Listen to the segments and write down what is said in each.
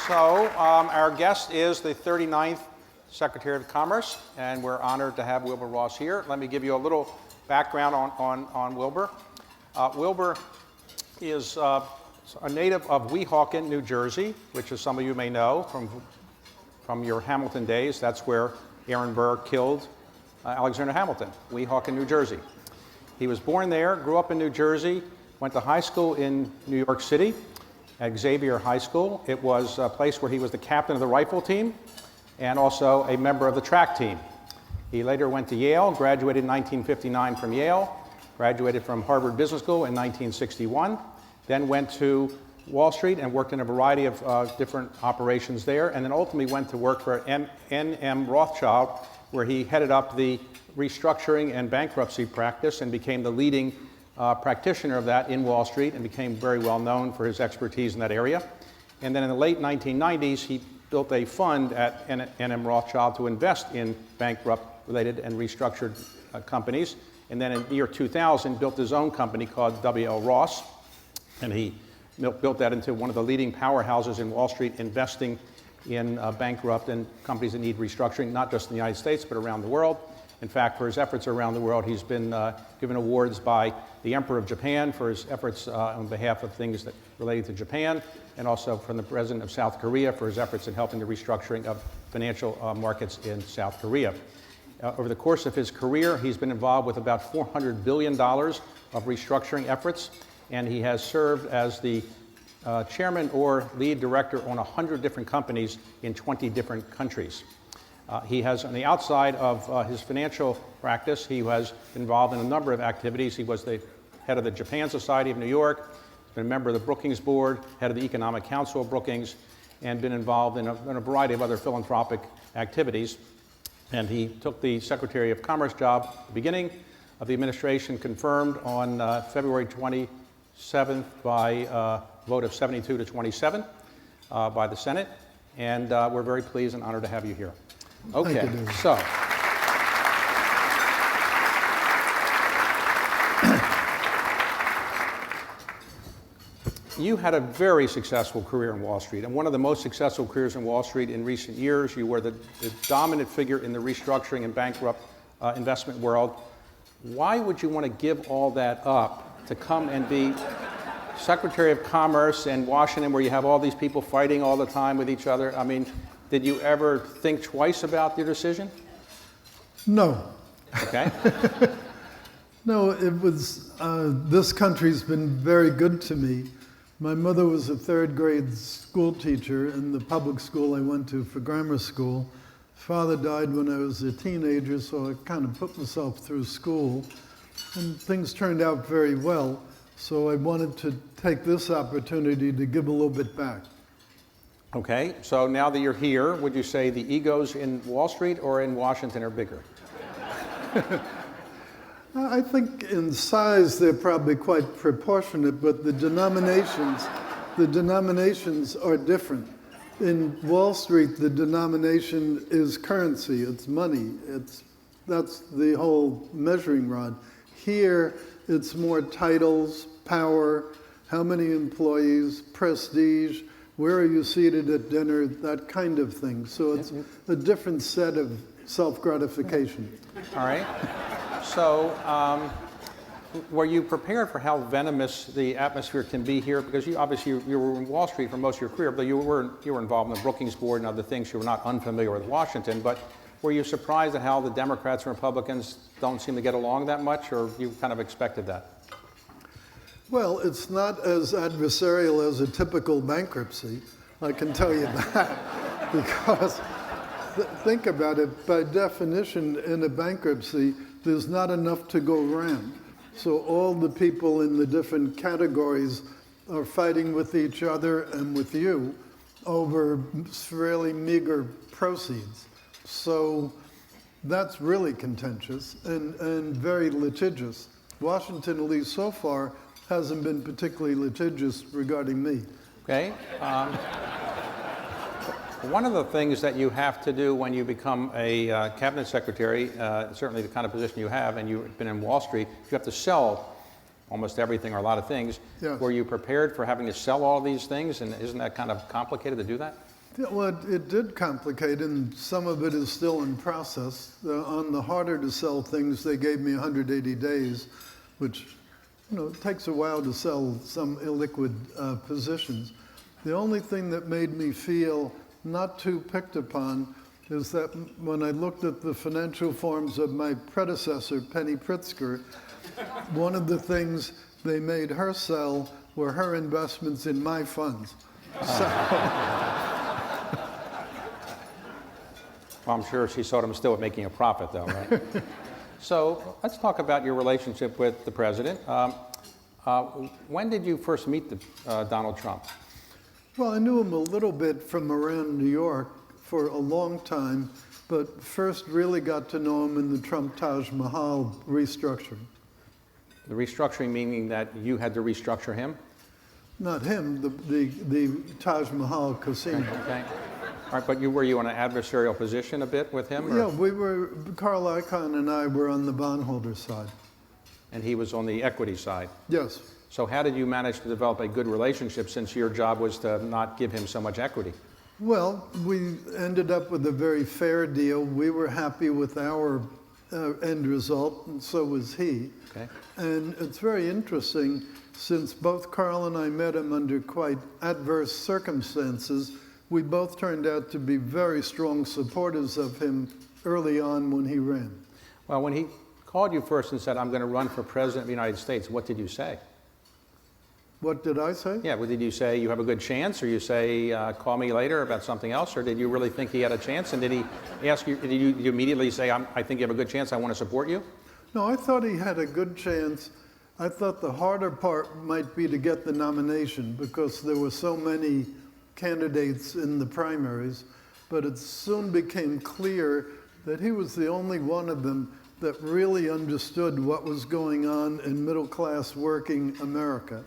So our guest is the 39th Secretary of Commerce, and we're honored to have Wilbur Ross here. Let me give you a little background on Wilbur. Wilbur is a native of Weehawken, New Jersey, which, as some of you may know from your Hamilton days, that's where Aaron Burr killed Alexander Hamilton, Weehawken, New Jersey. He was born there, grew up in New Jersey, went to high school in New York City at Xavier High School. It was a place where he was the captain of the rifle team and also a member of the track team. He later went to Yale, graduated in 1959 from Yale, graduated from Harvard Business School in 1961, then went to Wall Street and worked in a variety of different operations there, and then ultimately went to work for N.M. Rothschild, where he headed up the restructuring and bankruptcy practice and became the leading practitioner of that in Wall Street and became very well known for his expertise in that area. And then in the late 1990s, he built a fund at N.M. Rothschild to invest in bankrupt-related and restructured companies. And then in the year 2000, built his own company called W.L. Ross. And he built that into one of the leading powerhouses in Wall Street, investing in bankrupt and companies that need restructuring, not just in the United States, but around the world. In fact, for his efforts around the world, he's been given awards by the Emperor of Japan for his efforts on behalf of things that related to Japan, and also from the President of South Korea for his efforts in helping the restructuring of financial markets in South Korea. Over the course of his career, he's been involved with about $400 billion of restructuring efforts, and he has served as the chairman or lead director on 100 different companies in 20 different countries. He has, on the outside of his financial practice, he was involved in a number of activities. He was the head of the Japan Society of New York, he's been a member of the Brookings Board, head of the Economic Council of Brookings, and been involved in a variety of other philanthropic activities. And he took the Secretary of Commerce job at the beginning of the administration, confirmed on February 27th by a vote of 72 to 27 by the Senate. And we're very pleased and honored to have you here. Okay, so you had a very successful career in Wall Street, and one of the most successful careers in Wall Street in recent years. You were the dominant figure in the restructuring and bankrupt investment world. Why would you want to give all that up to come and be Secretary of Commerce in Washington, where you have all these people fighting all the time with each other? I mean, did you ever think twice about your decision? No. Okay. No, it was, this country's been very good to me. My mother was a third grade school teacher in the public school I went to for grammar school. Father died when I was a teenager, so I kind of put myself through school, and things turned out very well. So I wanted to take this opportunity to give a little bit back. Okay, so now that you're here, would you say the egos in Wall Street or in Washington are bigger? I think in size they're probably quite proportionate, but the denominations are different. In Wall Street, the denomination is currency, it's money, that's the whole measuring rod. Here, it's more titles, power, how many employees, prestige, where are you seated at dinner, that kind of thing. So it's a different set of self-gratification. All right. So were you prepared for how venomous the atmosphere can be here? Because you obviously you were in Wall Street for most of your career, but you were involved in the Brookings Board and other things. You were not unfamiliar with Washington, but were you surprised at how the Democrats and Republicans don't seem to get along that much, or you kind of expected that? Well, it's not as adversarial as a typical bankruptcy, I can tell you that, because think about it, by definition in a bankruptcy, there's not enough to go around. So all the people in the different categories are fighting with each other and with you over fairly meager proceeds. So that's really contentious and very litigious. Washington, at least so far, hasn't been particularly litigious regarding me. Okay. One of the things that you have to do when you become a cabinet secretary, certainly the kind of position you have, and you've been in Wall Street, you have to sell almost everything or a lot of things. Yes. Were you prepared for having to sell all these things, and isn't that kind of complicated to do that? Yeah, well, it did complicate, and some of it is still in process. On the harder to sell things, they gave me 180 days, which, it takes a while to sell some illiquid positions. The only thing that made me feel not too picked upon is that when I looked at the financial forms of my predecessor, Penny Pritzker, one of the things they made her sell were her investments in my funds. Well, I'm sure she saw them still making a profit, though, right? So let's talk about your relationship with the president. When did you first meet Donald Trump? Well, I knew him a little bit from around New York for a long time, but first really got to know him in the Trump Taj Mahal restructuring. The restructuring meaning that you had to restructure him? Not him, the Taj Mahal casino. Okay. All right, but were you in an adversarial position a bit with him? Or? Yeah, Carl Icahn and I were on the bondholder side. And he was on the equity side? Yes. So how did you manage to develop a good relationship since your job was to not give him so much equity? Well, we ended up with a very fair deal. We were happy with our end result, and so was he. Okay. And it's very interesting, since both Carl and I met him under quite adverse circumstances, we both turned out to be very strong supporters of him early on when he ran. Well, when he called you first and said, I'm going to run for president of the United States, what did you say? What did I say? Yeah, well, did you say you have a good chance, or you say call me later about something else, or did you really think he had a chance? And did he ask you, did you immediately say, I think you have a good chance, I want to support you? No, I thought he had a good chance. I thought the harder part might be to get the nomination because there were so many candidates in the primaries, but it soon became clear that he was the only one of them that really understood what was going on in middle-class working America.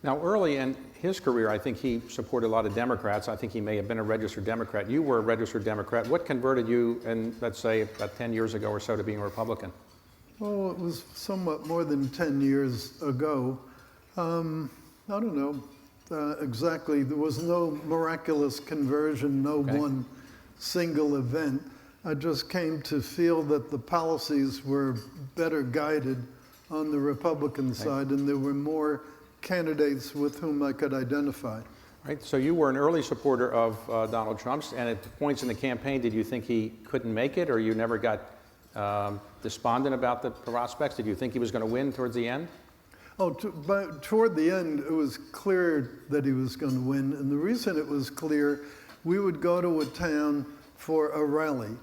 Now, early in his career, I think he supported a lot of Democrats. I think he may have been a registered Democrat. You were a registered Democrat. What converted you, in, let's say, about 10 years ago or so, to being a Republican? Oh, it was somewhat more than 10 years ago. I don't know exactly. There was no miraculous conversion, no one single event. I just came to feel that the policies were better guided on the Republican side, and there were more candidates with whom I could identify. Right. So you were an early supporter of Donald Trump's, and at points in the campaign, did you think he couldn't make it, or you never got despondent about the prospects? Did you think he was going to win towards the end? Oh, but toward the end, it was clear that he was going to win. And the reason it was clear, we would go to a town for a rally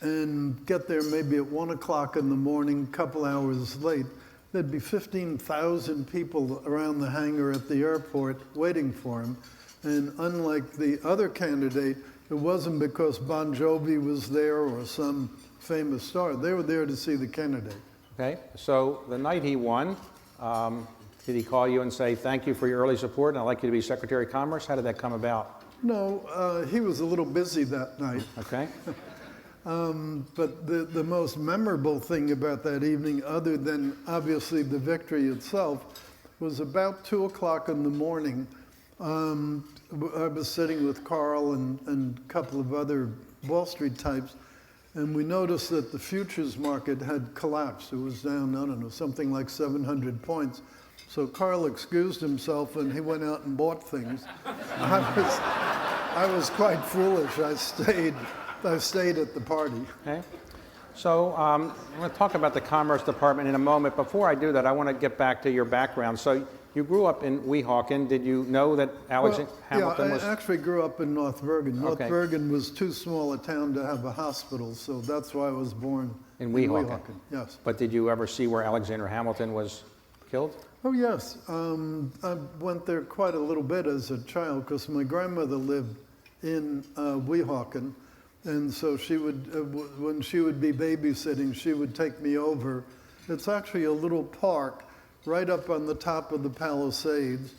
and get there maybe at 1 o'clock in the morning, a couple hours late. There'd be 15,000 people around the hangar at the airport waiting for him. And unlike the other candidate, it wasn't because Bon Jovi was there or some famous star. They were there to see the candidate. Okay. So the night he won, did he call you and say, thank you for your early support, and I'd like you to be Secretary of Commerce? How did that come about? No, he was a little busy that night. Okay. But the most memorable thing about that evening, other than obviously the victory itself, was about 2 o'clock in the morning. I was sitting with Carl and a couple of other Wall Street types, and we noticed that the futures market had collapsed. It was down, I don't know, something like 700 points. So Carl excused himself and he went out and bought things. I was quite foolish. I stayed at the party. Okay. So I'm going to talk about the Commerce Department in a moment. Before I do that, I want to get back to your background. So you grew up in Weehawken. Did you know that Hamilton was? Yeah, I actually grew up in North Bergen. North Okay. Bergen was too small a town to have a hosptal, so that's why I was born In Weehawken. Yes. But did you ever see where Alexander Hamilton was killed? Oh, yes. I went there quite a little bit as a child because my grandmother lived in Weehawken. And so she would, when she would be babysitting, she would take me over. It's actually a little park right up on the top of the Palisades.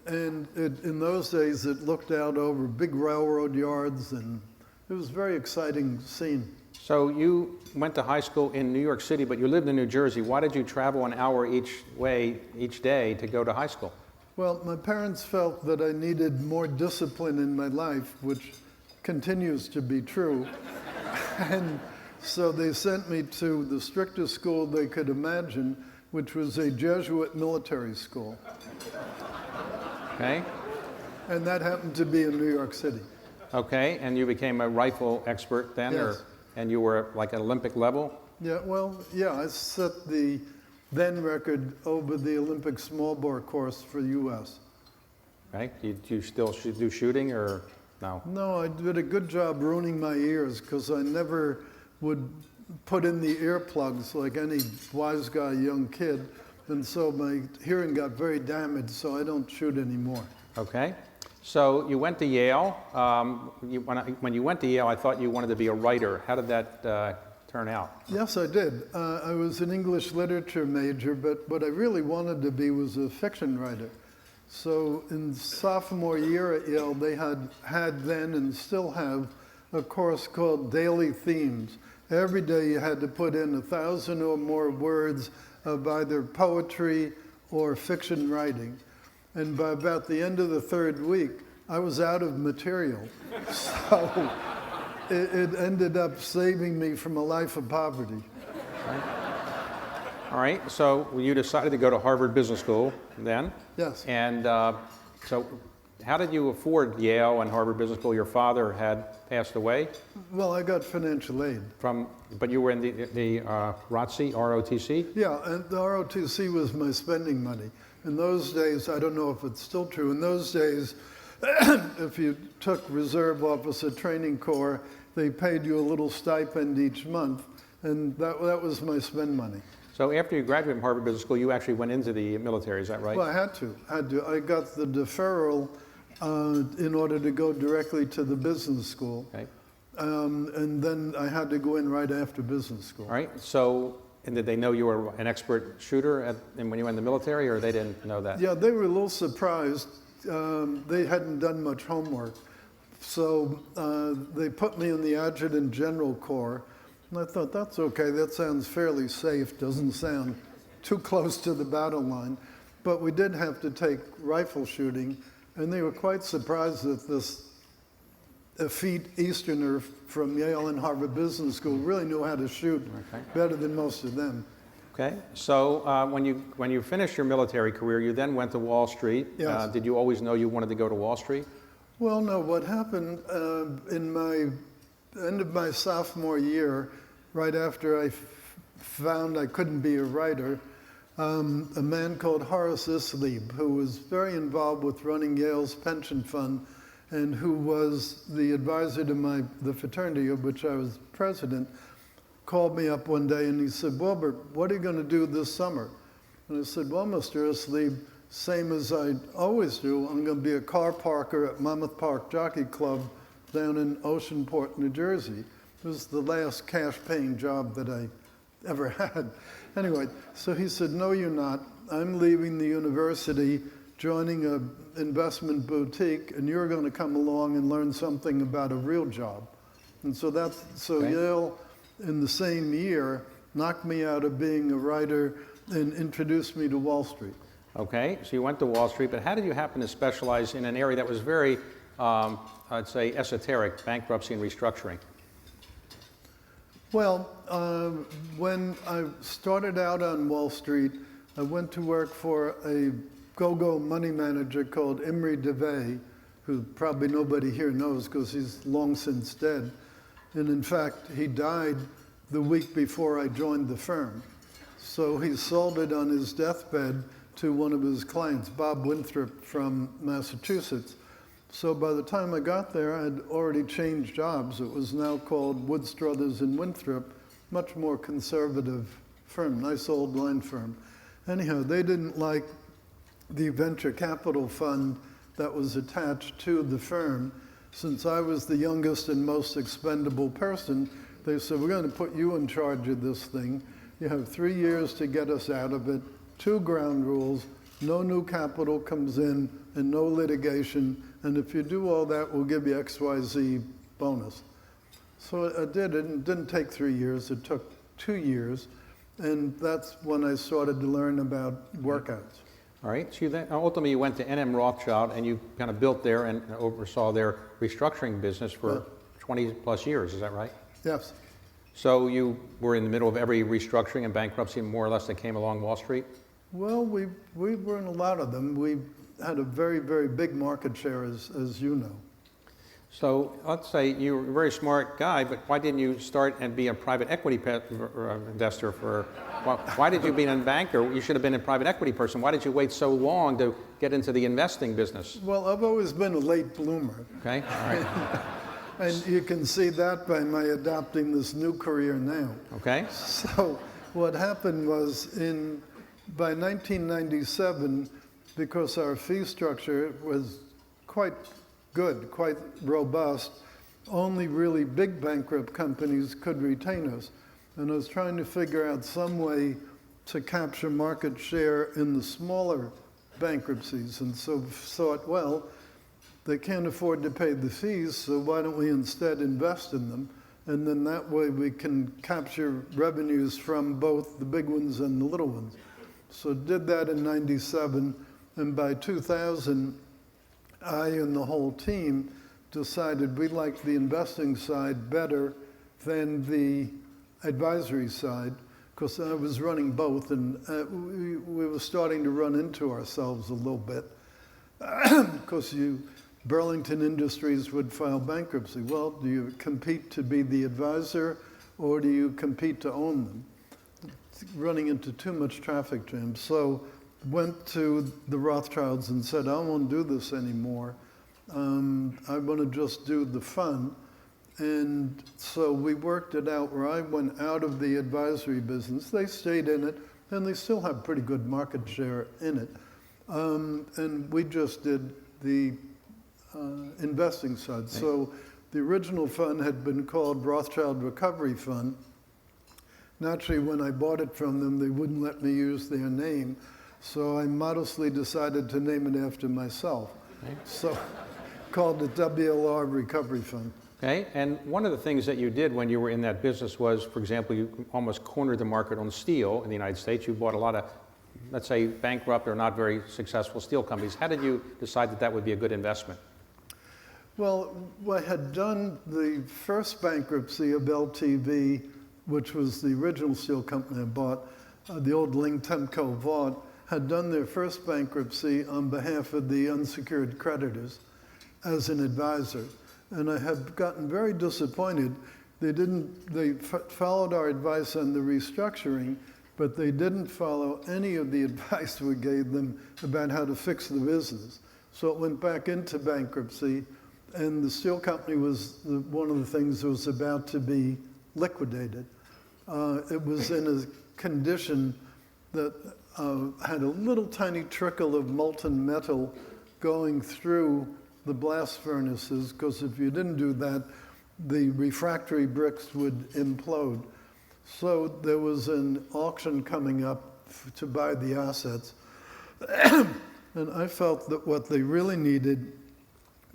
And in those days, it looked out over big railroad yards, and it was a very exciting scene. So you went to high school in New York City, but you lived in New Jersey. Why did you travel an hour each way each day to go to high school? Well, my parents felt that I needed more discipline in my life, which continues to be true. And so they sent me to the strictest school they could imagine, which was a Jesuit military school. Okay. And that happened to be in New York City. Okay, and you became a rifle expert then? Yes. And you were like at Olympic level? Yeah, well, yeah, I set the then record over the Olympic small bore course for the U.S. Okay. Do you still do shooting or no? No, I did a good job ruining my ears because I never would put in the earplugs like any wise guy young kid. And so my hearing got very damaged, so I don't shoot anymore. Okay. So you went to Yale. When you went to Yale, I thought you wanted to be a writer. How did that turn out? Yes, I did. I was an English literature major, but what I really wanted to be was a fiction writer. So in sophomore year at Yale, they had then and still have a course called Daily Themes. Every day you had to put in 1,000 or more words of either poetry or fiction writing. And by about the end of the third week, I was out of material. So it ended up saving me from a life of poverty. All right. So you decided to go to Harvard Business School then? Yes. And so how did you afford Yale and Harvard Business School? Your father had passed away? Well, I got financial aid. But you were in the ROTC, ROTC? Yeah, and the ROTC was my spending money. In those days, I don't know if it's still true, in those days, if you took Reserve Officer Training Corps, they paid you a little stipend each month, and that was my spend money. So after you graduated from Harvard Business School, you actually went into the military, is that right? Well, I had to. I got the deferral in order to go directly to the business school. Okay. And then I had to go in right after business school. All right. So, and did they know you were an expert shooter when you went in the military, or they didn't know that? Yeah, they were a little surprised. They hadn't done much homework. So they put me in the Adjutant General Corps. And I thought, that's okay. That sounds fairly safe. Doesn't sound too close to the battle line. But we did have to take rifle shooting. And they were quite surprised that this effete Easterner from Yale and Harvard Business School really knew how to shoot better than most of them. Okay. So when you finished your military career, you then went to Wall Street. Yes. Did you always know you wanted to go to Wall Street? Well, no. What happened in my end of my sophomore year, right after I found I couldn't be a writer, a man called Horace Islieb, who was very involved with running Yale's pension fund and who was the advisor to the fraternity of which I was president, called me up one day and he said, Wilbur, what are you going to do this summer? And I said, well, Mr. Islieb, same as I always do, I'm going to be a car parker at Monmouth Park Jockey Club down in Oceanport, New Jersey. It was the last cash-paying job that I ever had. Anyway, so he said, no, you're not. I'm leaving the university, joining an investment boutique, and you're going to come along and learn something about a real job. And so Okay. Yale, in the same year, knocked me out of being a writer and introduced me to Wall Street. Okay. So you went to Wall Street, but how did you happen to specialize in an area that was very, I'd say, esoteric, bankruptcy and restructuring? Well, when I started out on Wall Street, I went to work for a go-go money manager called Imre DeVay, who probably nobody here knows because he's long since dead. And in fact, he died the week before I joined the firm. So he sold it on his deathbed to one of his clients, Bob Winthrop from Massachusetts. So by the time I got there, I had already changed jobs. It was now called Wood Struthers and Winthrop, much more conservative firm, nice old line firm. Anyhow, they didn't like the venture capital fund that was attached to the firm. Since I was the youngest and most expendable person, they said, we're going to put you in charge of this thing. You have 3 years to get us out of it, 2 ground rules, no new capital comes in, and no litigation. And if you do all that, we'll give you XYZ bonus. So I did it. It didn't take 3 years. It took 2 years. And that's when I started to learn about workouts. All right, so you then, ultimately you went to N.M. Rothschild and you kind of built there and oversaw their restructuring business for 20 plus years, is that right? Yes. So you were in the middle of every restructuring and bankruptcy more or less that came along Wall Street? Well, we were in a lot of them. We had a very, very big market share, as you know. So let's say you were a very smart guy, but why didn't you start and be a private equity investor for, why did you be a banker? You should have been a private equity person. Why did you wait so long to get into the investing business? Well, I've always been a late bloomer. Okay, all right. And you can see that by my adopting this new career now. Okay. So what happened was by 1997, because our fee structure was quite good, quite robust, only really big bankrupt companies could retain us. And I was trying to figure out some way to capture market share in the smaller bankruptcies. And so thought, well, they can't afford to pay the fees, so why don't we instead invest in them? And then that way we can capture revenues from both the big ones and the little ones. So did that in 97, and by 2000, I and the whole team decided we liked the investing side better than the advisory side, because I was running both, and we were starting to run into ourselves a little bit, because Burlington Industries would file bankruptcy. Well, do you compete to be the advisor, or do you compete to own them? Running into too much traffic jam. So went to the Rothschilds and said, I won't do this anymore. I want to just do the fund. And so we worked it out where I went out of the advisory business. They stayed in it, and they still have pretty good market share in it. And we just did the investing side. So the original fund had been called Rothschild Recovery Fund. Naturally, when I bought it from them, they wouldn't let me use their name. So I modestly decided to name it after myself. Okay. So called it WLR Recovery Fund. Okay, and one of the things that you did when you were in that business was, for example, you almost cornered the market on steel in the United States. You bought a lot of, let's say, bankrupt or not very successful steel companies. How did you decide that that would be a good investment? Well, I had done the first bankruptcy of LTV, which was the original steel company I bought, the old Ling Temco Vought, had done their first bankruptcy on behalf of the unsecured creditors as an advisor. And I had gotten very disappointed. They followed our advice on the restructuring, but they didn't follow any of the advice we gave them about how to fix the business. So it went back into bankruptcy, and the steel company was one of the things that was about to be liquidated. It was in a condition that had a little tiny trickle of molten metal going through the blast furnaces, because if you didn't do that, the refractory bricks would implode. So there was an auction coming up to buy the assets. And I felt that what they really needed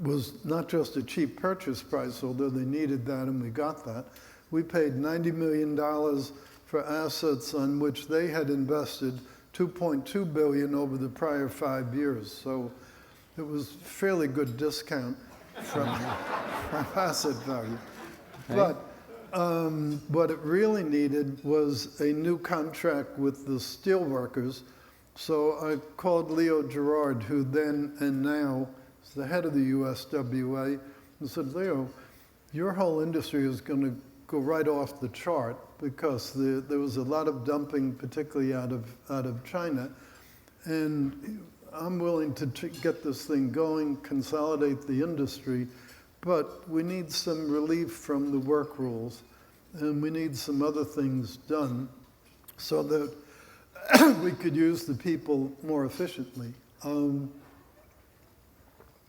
was not just a cheap purchase price, although they needed that and we got that. We paid $90 million for assets on which they had invested $2.2 billion over the prior 5 years. So it was fairly good discount from asset value. Okay. But what it really needed was a new contract with the Steelworkers. So I called Leo Gerard, who then and now is the head of the USWA, and said, Leo, your whole industry is going to go right off the chart, because there was a lot of dumping, particularly out of China. And I'm willing to get this thing going, consolidate the industry, but we need some relief from the work rules, and we need some other things done so that we could use the people more efficiently.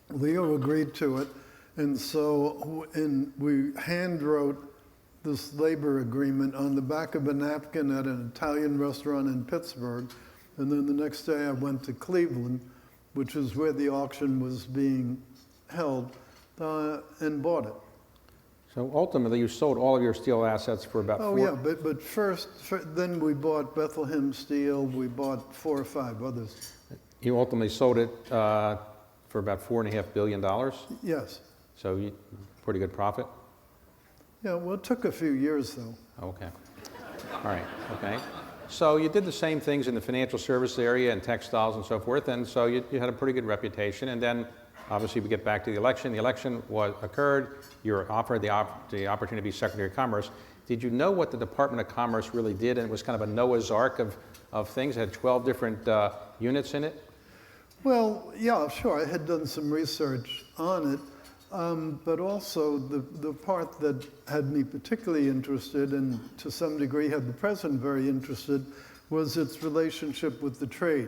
Leo agreed to it, and so we hand wrote this labor agreement on the back of a napkin at an Italian restaurant in Pittsburgh. And then the next day I went to Cleveland, which is where the auction was being held, and bought it. So ultimately, you sold all of your steel assets for about but first, then we bought Bethlehem Steel, we bought 4 or 5 others. You ultimately sold it for about $4.5 billion, Yes. so pretty good profit? Yeah, well, it took a few years, though. Okay. All right, okay. So you did the same things in the financial service area and textiles and so forth, and so you had a pretty good reputation. And then, obviously, we get back to the election. The election occurred. You were offered the opportunity to be Secretary of Commerce. Did you know what the Department of Commerce really did? And it was kind of a Noah's Ark of things. It had 12 different units in it. Well, yeah, sure. I had done some research on it, but also the part that had me particularly interested, and to some degree had the president very interested, was its relationship with the trade,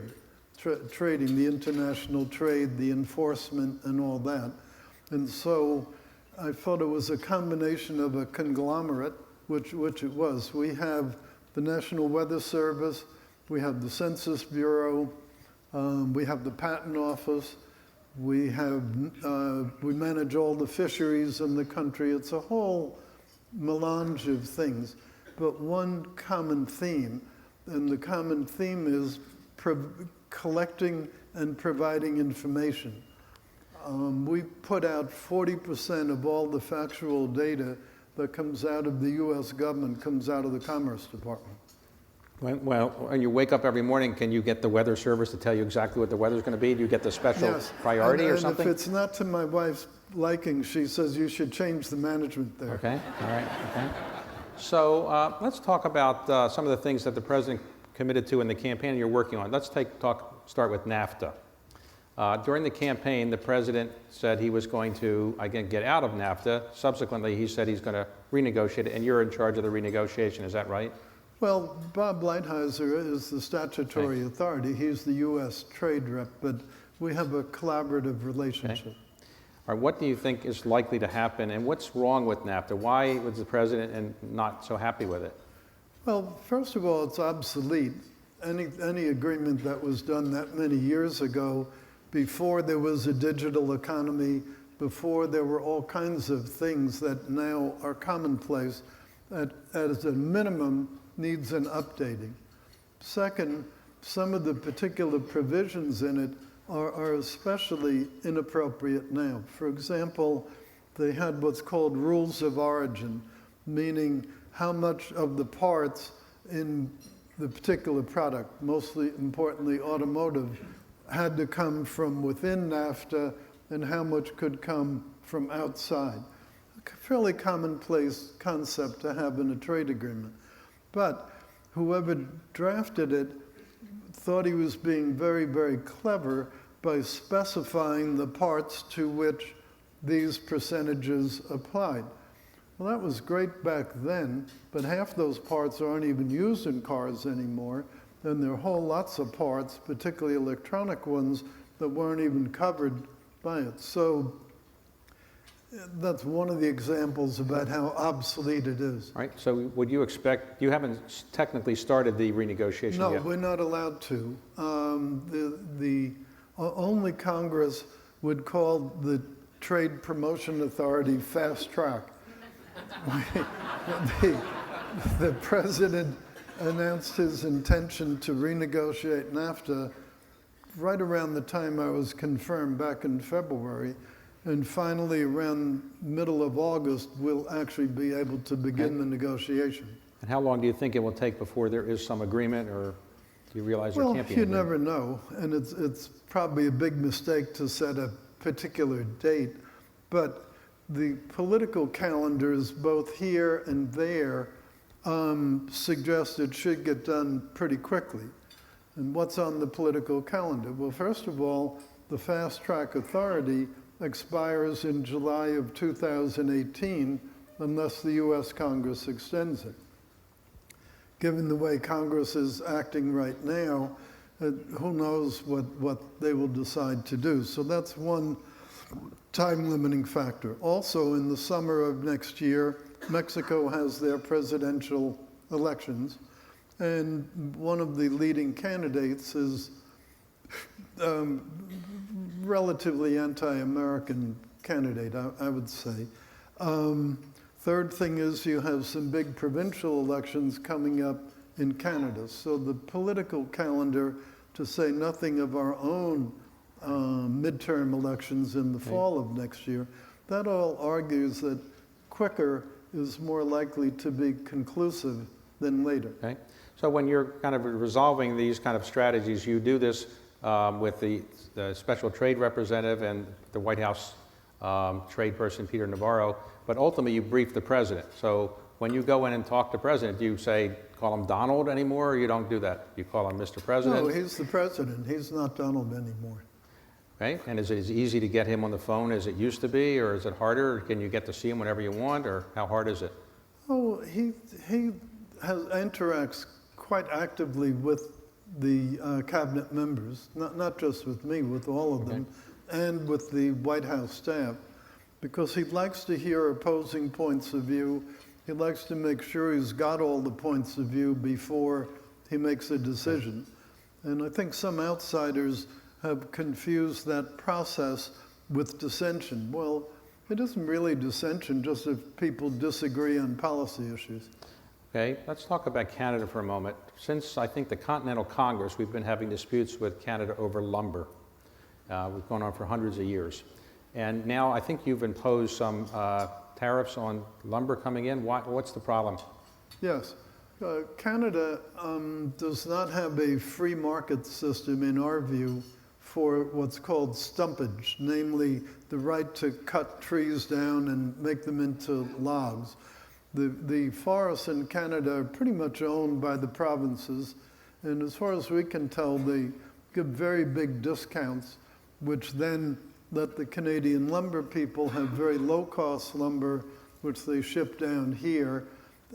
trading, the international trade, the enforcement, and all that. And so I thought it was a combination of a conglomerate, which it was. We have the National Weather Service, we have the Census Bureau, we have the Patent Office, we manage all the fisheries in the country. It's a whole melange of things, but one common theme, and the common theme is collecting and providing information. We put out 40% of all the factual data that comes out of the U.S. government comes out of the Commerce Department. Well, when you wake up every morning, can you get the Weather Service to tell you exactly what the weather's going to be? Do you get the special priority or something? And if it's not to my wife's liking, she says you should change the management there. Okay, all right, okay. So let's talk about some of the things that the president committed to in the campaign you're working on. Let's start with Nafta. During the campaign, the president said he was going to, again, get out of Nafta. Subsequently, he said he's going to renegotiate it, and you're in charge of the renegotiation. Is that right? Well, Bob Lighthizer is the statutory authority. He's the U.S. trade rep, but we have a collaborative relationship. Okay. All right, what do you think is likely to happen, and what's wrong with Nafta? Why was the president not so happy with it? Well, first of all, it's obsolete. Any agreement that was done that many years ago, before there was a digital economy, before there were all kinds of things that now are commonplace, that as a minimum needs an updating. Second, some of the particular provisions in it are especially inappropriate now. For example, they had what's called rules of origin, meaning how much of the parts in the particular product, mostly importantly automotive, had to come from within NAFTA and how much could come from outside. A fairly commonplace concept to have in a trade agreement. But whoever drafted it thought he was being very, very clever by specifying the parts to which these percentages applied. Well, that was great back then, but half those parts aren't even used in cars anymore, and there are whole lots of parts, particularly electronic ones, that weren't even covered by it. So that's one of the examples about how obsolete it is. All right, so would you expect, you haven't technically started the renegotiation No, yet? we're not allowed to. Only Congress would call the Trade Promotion Authority fast track. The president announced his intention to renegotiate NAFTA right around the time I was confirmed back in February. And finally, around middle of August, we'll actually be able to begin the negotiation. And how long do you think it will take before there is some agreement, or do you realize there can't be an Well, you agreement? never know, and it's probably a big mistake to set a particular date, but the political calendars, both here and there, suggest it should get done pretty quickly. And what's on the political calendar? Well, first of all, the Fast Track Authority expires in July of 2018 unless the U.S. Congress extends it. Given the way Congress is acting right now, who knows what they will decide to do. So that's one time-limiting factor. Also, in the summer of next year, Mexico has their presidential elections, and one of the leading candidates is relatively anti-American candidate, I would say. Third thing is you have some big provincial elections coming up in Canada. So the political calendar to say nothing of our own midterm elections in the fall of next year. That all argues that quicker is more likely to be conclusive than later. Okay. So when you're kind of resolving these kind of strategies, you do this with the special trade representative and the White House trade person, Peter Navarro, but ultimately you brief the president. So when you go in and talk to the president, do you say, call him Donald anymore, or you don't do that? You call him Mr. President? No, he's the president. He's not Donald anymore. Okay. And is it as easy to get him on the phone as it used to be, or is it harder? Can you get to see him whenever you want, or how hard is it? Oh, he interacts quite actively with the cabinet members, not just with me, with all of them, and with the White House staff, because he likes to hear opposing points of view. He likes to make sure he's got all the points of view before he makes a decision. And I think some outsiders have confused that process with dissension. Well, it isn't really dissension, just if people disagree on policy issues. Okay, let's talk about Canada for a moment. Since I think the Continental Congress, we've been having disputes with Canada over lumber. We've gone on for hundreds of years. And now I think you've imposed some tariffs on lumber coming in. What's the problem? Yes. Canada does not have a free market system, in our view, for what's called stumpage, namely the right to cut trees down and make them into logs. The forests in Canada are pretty much owned by the provinces, and as far as we can tell, they give very big discounts, which then let the Canadian lumber people have very low-cost lumber, which they ship down here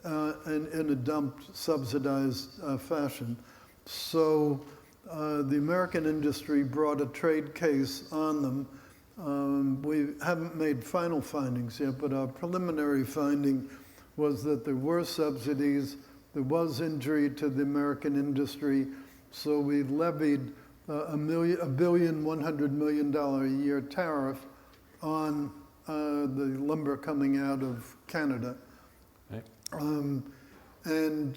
in a dumped, subsidized fashion. So the American industry brought a trade case on them. We haven't made final findings yet, but our preliminary finding was that there were subsidies, there was injury to the American industry, so we levied $1.1 billion a year tariff on the lumber coming out of Canada. Okay. And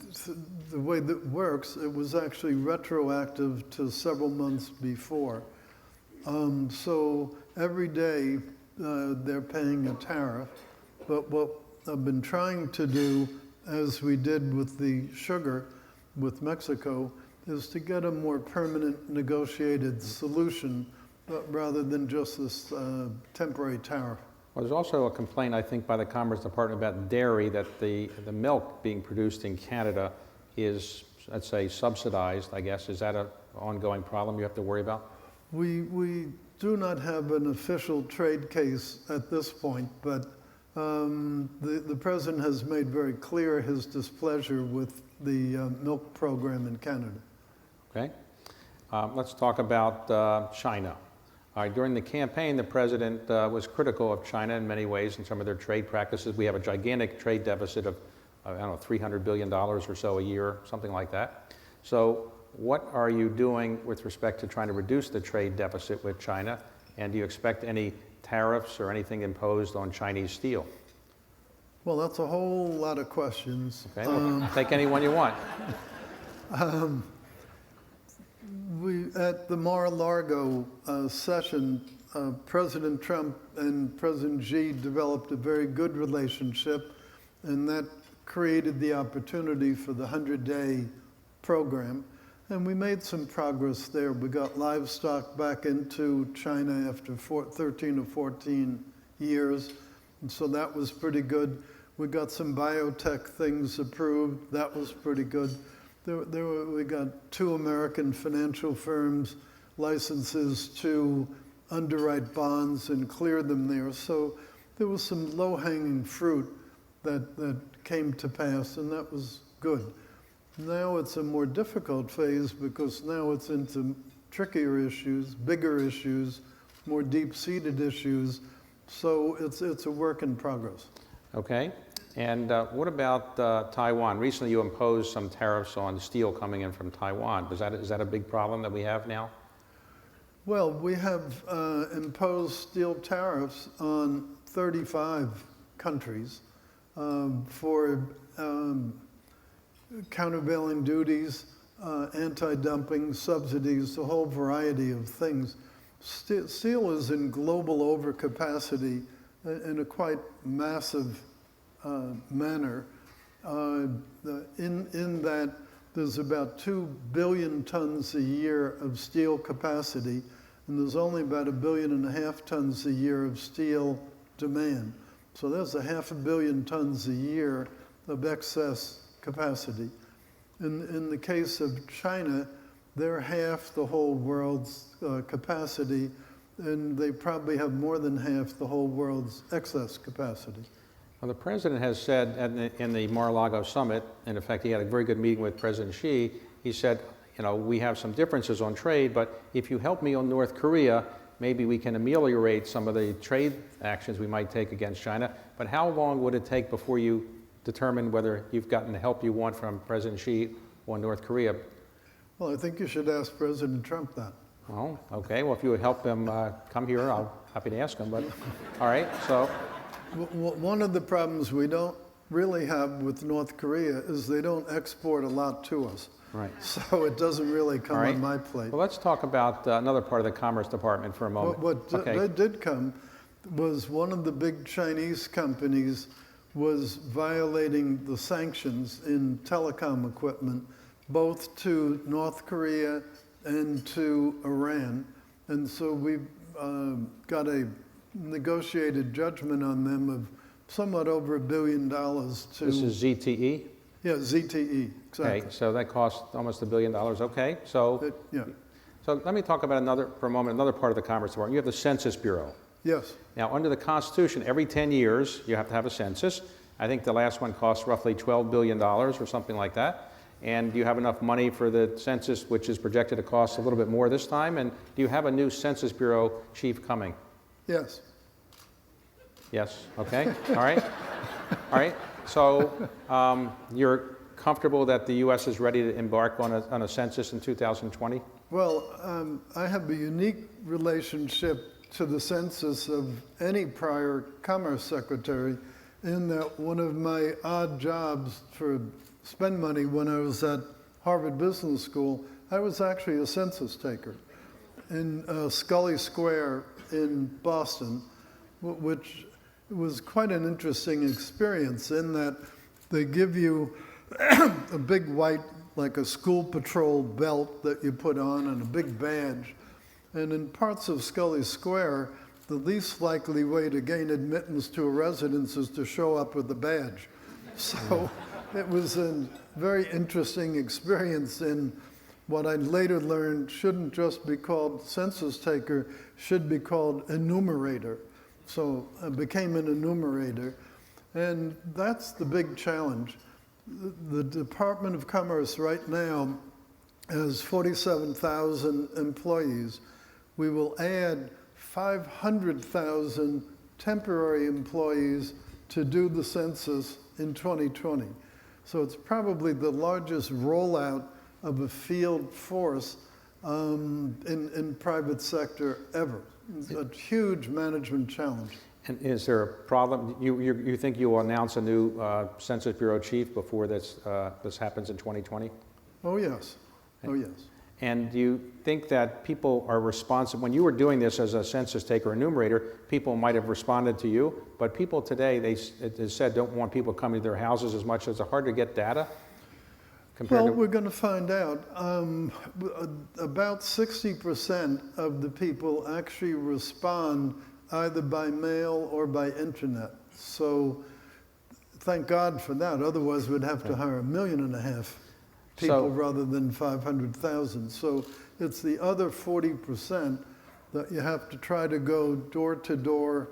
the way that works, it was actually retroactive to several months before. So every day they're paying a tariff, but what I've been trying to do, as we did with the sugar with Mexico, is to get a more permanent negotiated solution, but rather than just this temporary tariff. Well, there's also a complaint, I think, by the Commerce Department about dairy, that the milk being produced in Canada is, let's say, subsidized, I guess. Is that an ongoing problem you have to worry about? We do not have an official trade case at this point, but the president has made very clear his displeasure with the milk program in Canada. Okay. Let's talk about China. During the campaign, the president was critical of China in many ways in some of their trade practices. We have a gigantic trade deficit of, I don't know, $300 billion or so a year, something like that. So what are you doing with respect to trying to reduce the trade deficit with China? And do you expect any tariffs or anything imposed on Chinese steel? Well, that's a whole lot of questions. Okay, well, take any one you want. At the Mar-a-Lago session, President Trump and President Xi developed a very good relationship, and that created the opportunity for the 100-day program. And we made some progress there. We got livestock back into China after 13 or 14 years, and so that was pretty good. We got some biotech things approved. That was pretty good. We got 2 American financial firms licenses to underwrite bonds and clear them there. So there was some low-hanging fruit that came to pass, and that was good. Now it's a more difficult phase because now it's into trickier issues, bigger issues, more deep-seated issues. So it's a work in progress. Okay. And what about Taiwan? Recently you imposed some tariffs on steel coming in from Taiwan. Is that a big problem that we have now? Well, we have imposed steel tariffs on 35 countries for countervailing duties anti-dumping, subsidies, a whole variety of things. Steel is in global overcapacity in a quite massive manner. In that there's about 2 billion tons a year of steel capacity, and there's only about 1.5 billion tons a year of steel demand. So there's 500 million tons a year of excess capacity. In the case of China, they're half the whole world's capacity, and they probably have more than half the whole world's excess capacity. Well, the president has said in the Mar-a-Lago summit, and in fact, he had a very good meeting with President Xi. He said, you know, we have some differences on trade, but if you help me on North Korea, maybe we can ameliorate some of the trade actions we might take against China. But how long would it take before you determine whether you've gotten the help you want from President Xi on North Korea? Well, I think you should ask President Trump that. Oh, okay. Well, if you would help him come here, I'll happy to ask him. But all right. So one of the problems we don't really have with North Korea is they don't export a lot to us. right. So it doesn't really come All right. on my plate. Well, let's talk about another part of the Commerce Department for a moment. What did come was one of the big Chinese companies was violating the sanctions in telecom equipment, both to North Korea and to Iran. And so we got a negotiated judgment on them of somewhat over $1 billion to... This is ZTE? Yeah, ZTE, exactly. Okay, so that cost almost $1 billion. Okay, so Yeah, so let me talk about for a moment, another part of the Commerce Department. You have the Census Bureau. yes. Now, under the Constitution, every 10 years, you have to have a census. I think the last one cost roughly $12 billion or something like that. And do you have enough money for the census, which is projected to cost a little bit more this time? And do you have a new Census Bureau chief coming? Yes. Yes, okay, all right. All right, so you're comfortable that the U.S. is ready to embark on a census in 2020? Well, I have a unique relationship to the census of any prior Commerce Secretary in that one of my odd jobs for spend money when I was at Harvard Business School, I was actually a census taker in Scully Square in Boston, which was quite an interesting experience in that they give you a big white, like a school patrol belt that you put on and a big badge. And in parts of Scully Square, the least likely way to gain admittance to a residence is to show up with a badge. So it was a very interesting experience in what I later learned shouldn't just be called census taker, should be called enumerator. So I became an enumerator, and that's the big challenge. The Department of Commerce right now has 47,000 employees. We will add 500,000 temporary employees to do the census in 2020. So it's probably the largest rollout of a field force in private sector ever. It's a huge management challenge. And is there a problem? You think you will announce a new Census Bureau chief before this happens in 2020? Oh, yes. Oh, yes. And do you think that people are responsive? When you were doing this as a census taker enumerator, people might have responded to you, but people today, they said, don't want people coming to their houses as much. Is it hard to get data? Well, we're going to find out. About 60% of the people actually respond either by mail or by internet. So thank God for that. Otherwise, we'd have to hire 1.5 million people rather than 500,000. So it's the other 40% that you have to try to go door to door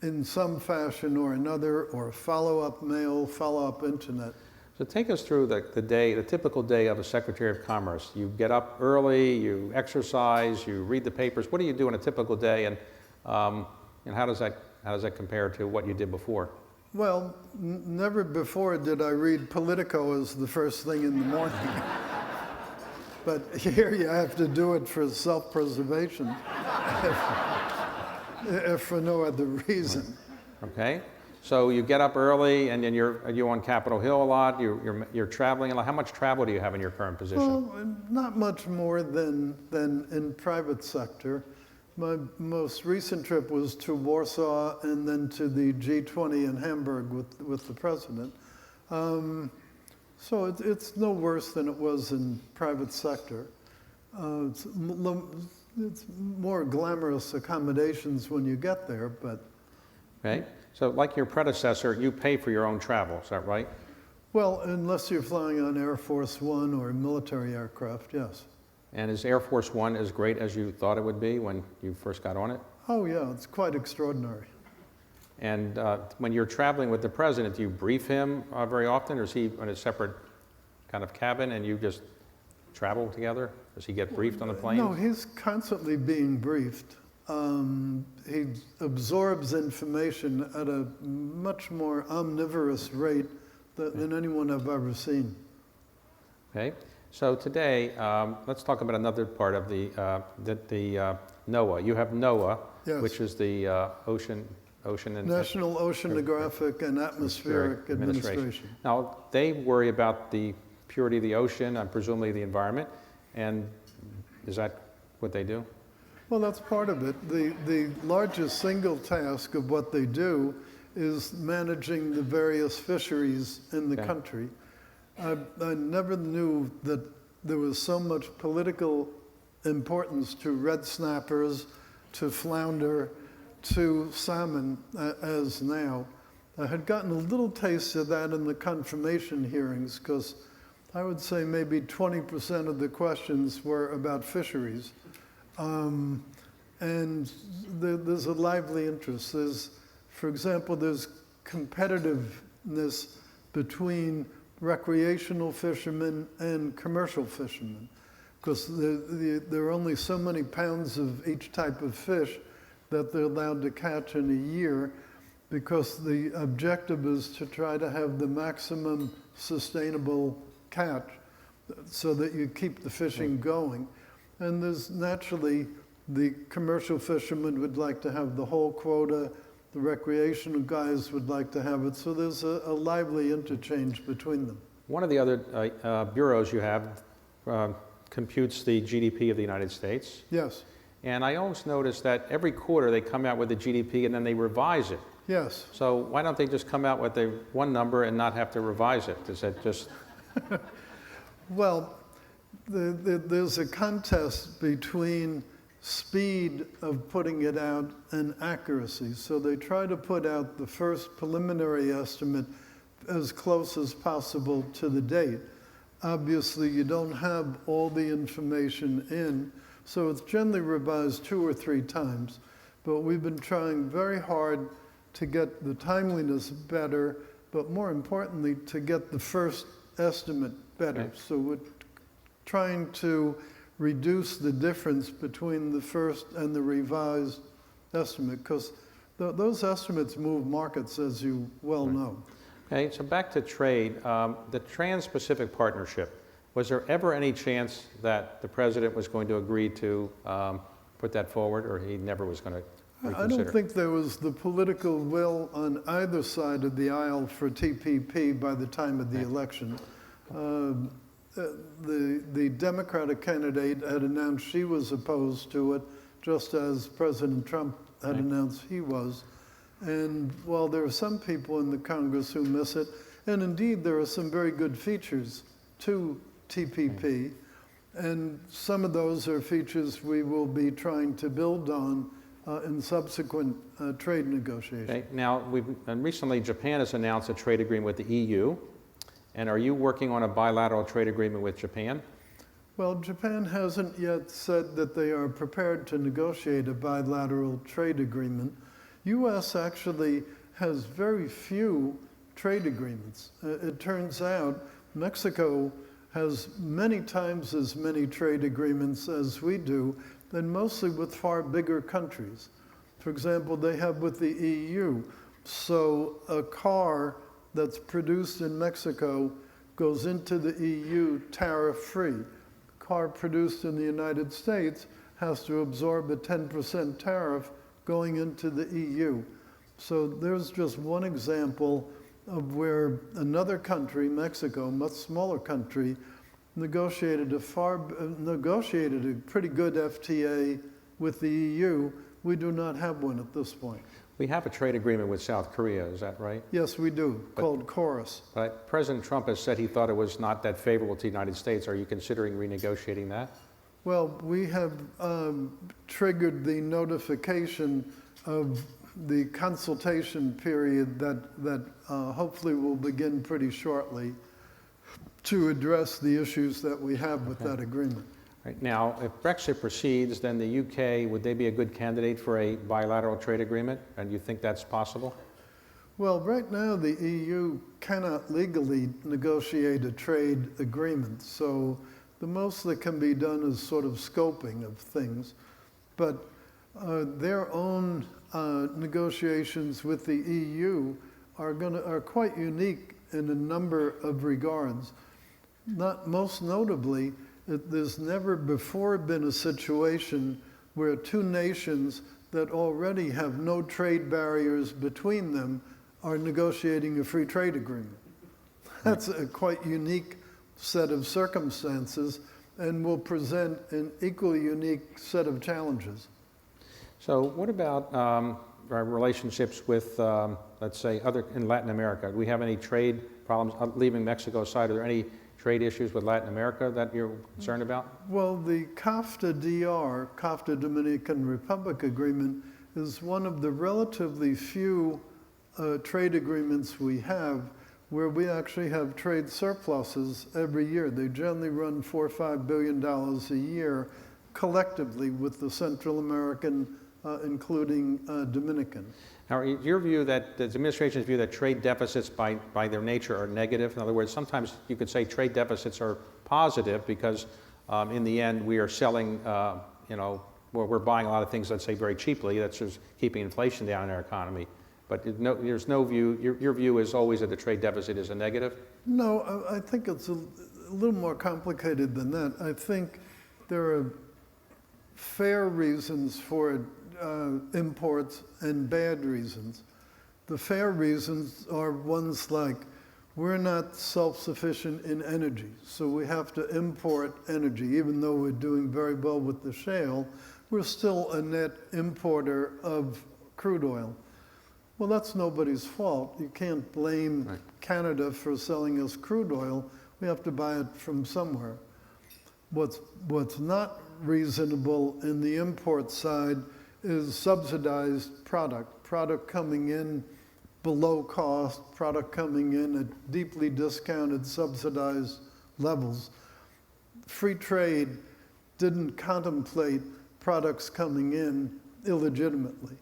in some fashion or another, or follow-up mail, follow-up internet. So take us through the typical day of a Secretary of Commerce. You get up early, you exercise, you read the papers. What do you do on a typical day, and how does that compare to what you did before? Well, never before did I read Politico as the first thing in the morning. But here you have to do it for self-preservation, if for no other reason. Okay. So you get up early, and then are you on Capitol Hill a lot? You're traveling a lot. How much travel do you have in your current position? Well, not much more than in private sector. My most recent trip was to Warsaw and then to the G20 in Hamburg with the president. So it's no worse than it was in private sector. It's more glamorous accommodations when you get there, but... Okay. So like your predecessor, you pay for your own travel, is that right? Well, unless you're flying on Air Force One or military aircraft, yes. And is Air Force One as great as you thought it would be when you first got on it? Oh yeah, it's quite extraordinary. And when you're traveling with the president, do you brief him very often, or is he in a separate kind of cabin and you just travel together? Does he get briefed on the plane? No, he's constantly being briefed. He absorbs information at a much more omnivorous rate than anyone I've ever seen. Okay, so today, let's talk about another part of the NOAA. You have NOAA, Yes. which is the Ocean and National Oceanographic and Atmospheric Administration. Now, they worry about the purity of the ocean and presumably the environment, and is that what they do? Well, that's part of it. The largest single task of what they do is managing the various fisheries in the country. I never knew that there was so much political importance to red snappers, to flounder, to salmon as now. I had gotten a little taste of that in the confirmation hearings because I would say maybe 20% of the questions were about fisheries. And there's a lively interest. For example, there's competitiveness between recreational fishermen and commercial fishermen, because there are only so many pounds of each type of fish that they're allowed to catch in a year, because the objective is to try to have the maximum sustainable catch so that you keep the fishing going. And there's naturally, the commercial fishermen would like to have the whole quota, the recreational guys would like to have it, so there's a lively interchange between them. One of the other bureaus you have computes the GDP of the United States. Yes. And I always notice that every quarter they come out with the GDP and then they revise it. Yes. So why don't they just come out with one number and not have to revise it? Is that just... Well, there's a contest between speed of putting it out and accuracy. So they try to put out the first preliminary estimate as close as possible to the date. Obviously, you don't have all the information in, so it's generally revised 2 or 3 times. But we've been trying very hard to get the timeliness better, but more importantly, to get the first estimate better. Okay. So we're trying to reduce the difference between the first and the revised estimate, because those estimates move markets, as you well know. Okay, so back to trade. The Trans-Pacific Partnership, was there ever any chance that the president was going to agree to put that forward, or he never was going to reconsider? I don't think there was the political will on either side of the aisle for TPP by the time of the election. The Democratic candidate had announced she was opposed to it, just as President Trump had announced he was. And while there are some people in the Congress who miss it, and indeed there are some very good features to TPP, and some of those are features we will be trying to build on in subsequent trade negotiations. Okay. Now, recently Japan has announced a trade agreement with the EU. And are you working on a bilateral trade agreement with Japan? Well, Japan hasn't yet said that they are prepared to negotiate a bilateral trade agreement. U.S. actually has very few trade agreements. It turns out Mexico has many times as many trade agreements as we do, and mostly with far bigger countries. For example, they have with the EU. So a car that's produced in Mexico goes into the EU tariff-free. Car produced in the United States has to absorb a 10% tariff going into the EU. So there's just one example of where another country, Mexico, a much smaller country, negotiated a pretty good FTA with the EU. We do not have one at this point. We have a trade agreement with South Korea, is that right? Yes, we do, called Chorus. But President Trump has said he thought it was not that favorable to the United States. Are you considering renegotiating that? Well, we have triggered the notification of the consultation period that hopefully will begin pretty shortly to address the issues that we have with that agreement. Right. Now, if Brexit proceeds, then the UK, would they be a good candidate for a bilateral trade agreement? And you think that's possible? Well, right now the EU cannot legally negotiate a trade agreement, so the most that can be done is sort of scoping of things. But their own negotiations with the EU are quite unique in a number of regards. Not most notably, there's never before been a situation where two nations that already have no trade barriers between them are negotiating a free trade agreement. That's a quite unique set of circumstances and will present an equally unique set of challenges. So what about our relationships with, let's say, in Latin America? Do we have any trade problems, leaving Mexico aside? Are there any trade issues with Latin America that you're concerned about? Well, the CAFTA-DR, CAFTA Dominican Republic Agreement, is one of the relatively few trade agreements we have where we actually have trade surpluses every year. They generally run $4 or $5 billion a year collectively with the Central American, including Dominican. Now, your view that the administration's view that trade deficits by their nature are negative? In other words, sometimes you could say trade deficits are positive because in the end we are selling, we're buying a lot of things, let's say, very cheaply. That's just keeping inflation down in our economy. But there's no view, your view is always that the trade deficit is a negative? No, I think it's a little more complicated than that. I think there are fair reasons for imports and bad reasons. The fair reasons are ones like we're not self-sufficient in energy, so we have to import energy. Even though we're doing very well with the shale, we're still a net importer of crude oil. Well, that's nobody's fault. You can't blame Canada for selling us crude oil. We have to buy it from somewhere. What's not reasonable in the import side is subsidized product coming in below cost, product coming in at deeply discounted, subsidized levels. Free trade didn't contemplate products coming in illegitimately.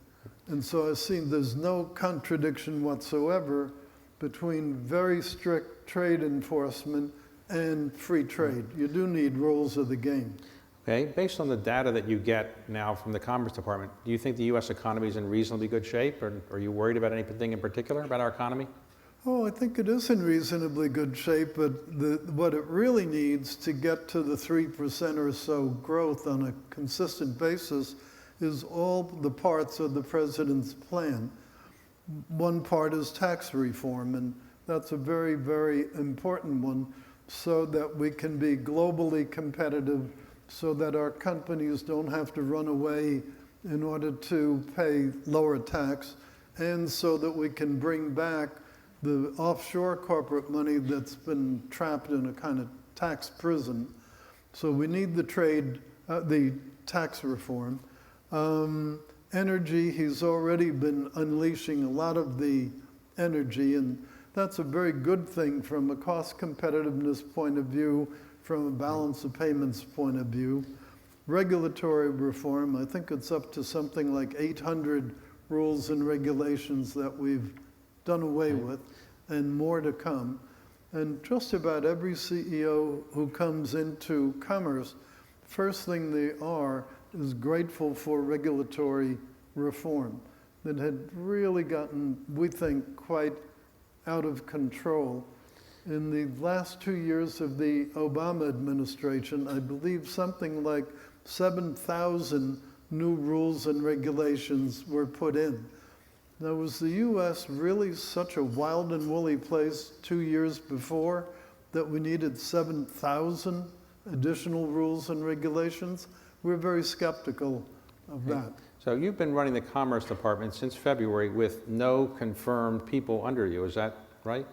And so I see there's no contradiction whatsoever between very strict trade enforcement and free trade. You do need rules of the game. Okay, based on the data that you get now from the Commerce Department, do you think the U.S. economy is in reasonably good shape, or are you worried about anything in particular about our economy? Oh, I think it is in reasonably good shape, but what it really needs to get to the 3% or so growth on a consistent basis is all the parts of the president's plan. One part is tax reform, and that's a very, very important one, so that we can be globally competitive, so that our companies don't have to run away in order to pay lower tax, and so that we can bring back the offshore corporate money that's been trapped in a kind of tax prison. So we need the tax reform. Energy, he's already been unleashing a lot of the energy, and that's a very good thing from a cost competitiveness point of view, from a balance of payments point of view. Regulatory reform, I think it's up to something like 800 rules and regulations that we've done away with, and more to come. And just about every CEO who comes into commerce, first thing they are is grateful for regulatory reform that had really gotten, we think, quite out of control. In the last 2 years of the Obama administration, I believe something like 7,000 new rules and regulations were put in. Now, was the U.S. really such a wild and woolly place 2 years before that we needed 7,000 additional rules and regulations? We're very skeptical of that. So you've been running the Commerce Department since February with no confirmed people under you, is that right?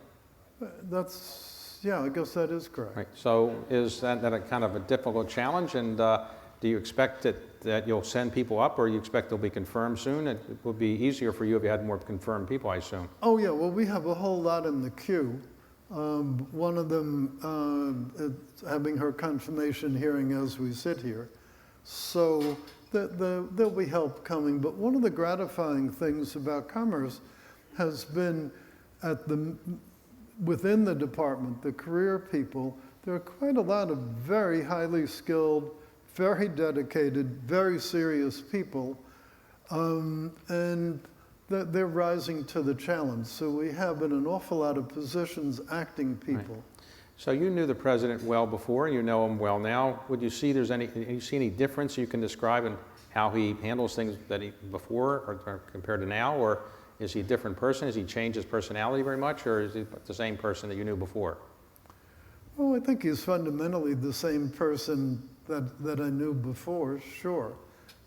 Yeah, I guess that is correct. Right. So is that a kind of a difficult challenge, and do you expect that you'll send people up, or you expect they'll be confirmed soon? It would be easier for you if you had more confirmed people, I assume. Oh yeah, well we have a whole lot in the queue. One of them is having her confirmation hearing as we sit here. So there'll be help coming. But one of the gratifying things about Commerce has been within the department, the career people, there are quite a lot of very highly skilled, very dedicated, very serious people, and they're rising to the challenge. So we have in an awful lot of positions acting people. Right. So you knew the president well before, and you know him well now. Would you see any difference you can describe in how he handles things before or compared to now, or is he a different person? Has he changed his personality very much, or is he the same person that you knew before? Oh, I think he's fundamentally the same person that I knew before, sure.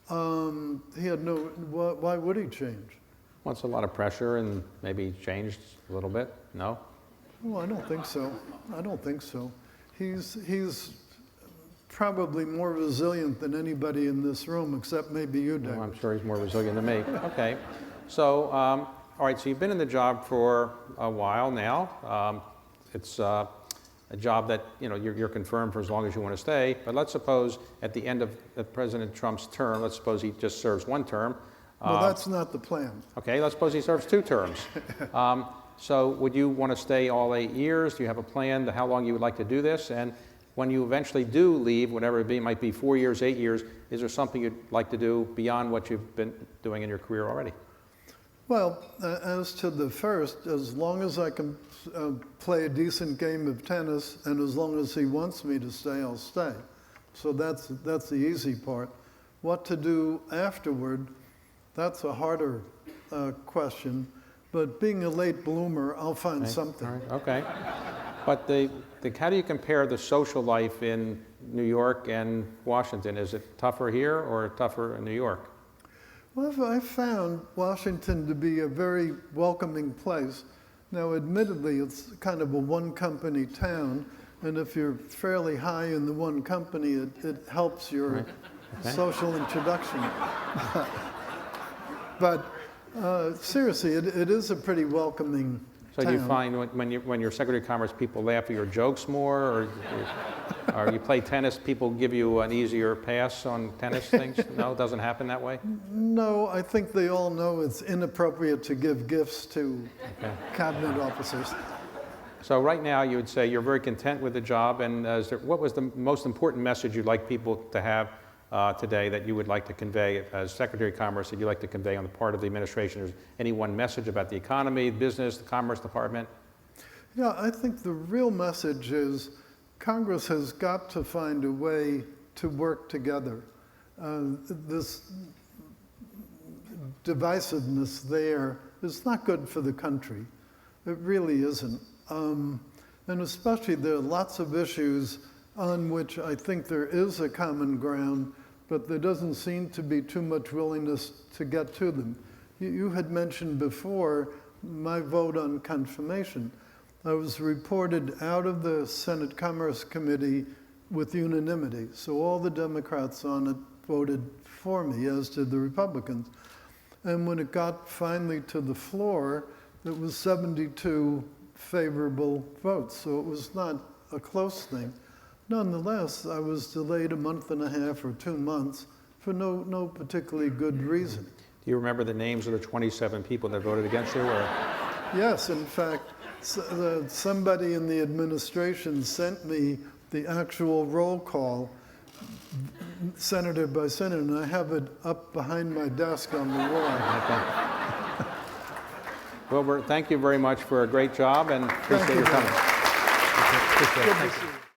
He had why would he change? Well, it's a lot of pressure, and maybe changed a little bit, no? Well, I don't think so. I don't think so. He's probably more resilient than anybody in this room, except maybe you, David. Well, I'm sure he's more resilient than me. Okay. So, all right, so you've been in the job for a while now. It's a job that, you're confirmed for as long as you want to stay. But let's suppose at the end of President Trump's term, let's suppose he just serves one term. Well, that's not the plan. Okay, let's suppose he serves 2 terms. So would you want to stay all 8 years? Do you have a plan to how long you would like to do this? And when you eventually do leave, whatever it might be 4 years, 8 years, is there something you'd like to do beyond what you've been doing in your career already? Well, as to the first, as long as I can play a decent game of tennis, and as long as he wants me to stay, I'll stay. So that's the easy part. What to do afterward, that's a harder question. But being a late bloomer, I'll find something. All right. Okay. But how do you compare the social life in New York and Washington? Is it tougher here or tougher in New York? Well, I found Washington to be a very welcoming place. Now, admittedly, it's kind of a one-company town, and if you're fairly high in the one company, it helps your social introduction. But seriously, it is a pretty welcoming So town. do you find when you're Secretary of Commerce, people laugh at your jokes more, or you play tennis, people give you an easier pass on tennis things? No, it doesn't happen that way? No, I think they all know it's inappropriate to give gifts to cabinet officers. So right now, you would say you're very content with the job, and what was the most important message you'd like people to have today that you would like to convey as Secretary of Commerce, that you'd like to convey on the part of the administration? Is any one message about the economy, business, the Commerce Department? Yeah, I think the real message is Congress has got to find a way to work together. This divisiveness there is not good for the country. It really isn't. And especially there are lots of issues on which I think there is a common ground, but there doesn't seem to be too much willingness to get to them. You had mentioned before my vote on confirmation. I was reported out of the Senate Commerce Committee with unanimity. So all the Democrats on it voted for me, as did the Republicans. And when it got finally to the floor, it was 72 favorable votes. So it was not a close thing. Nonetheless, I was delayed a month and a half or 2 months for no particularly good reason. Do you remember the names of the 27 people that voted against you? Or? Yes, in fact, somebody in the administration sent me the actual roll call, senator by senator, and I have it up behind my desk on the wall. Wilbur, thank you very much for a great job, and appreciate your coming. Good to see you.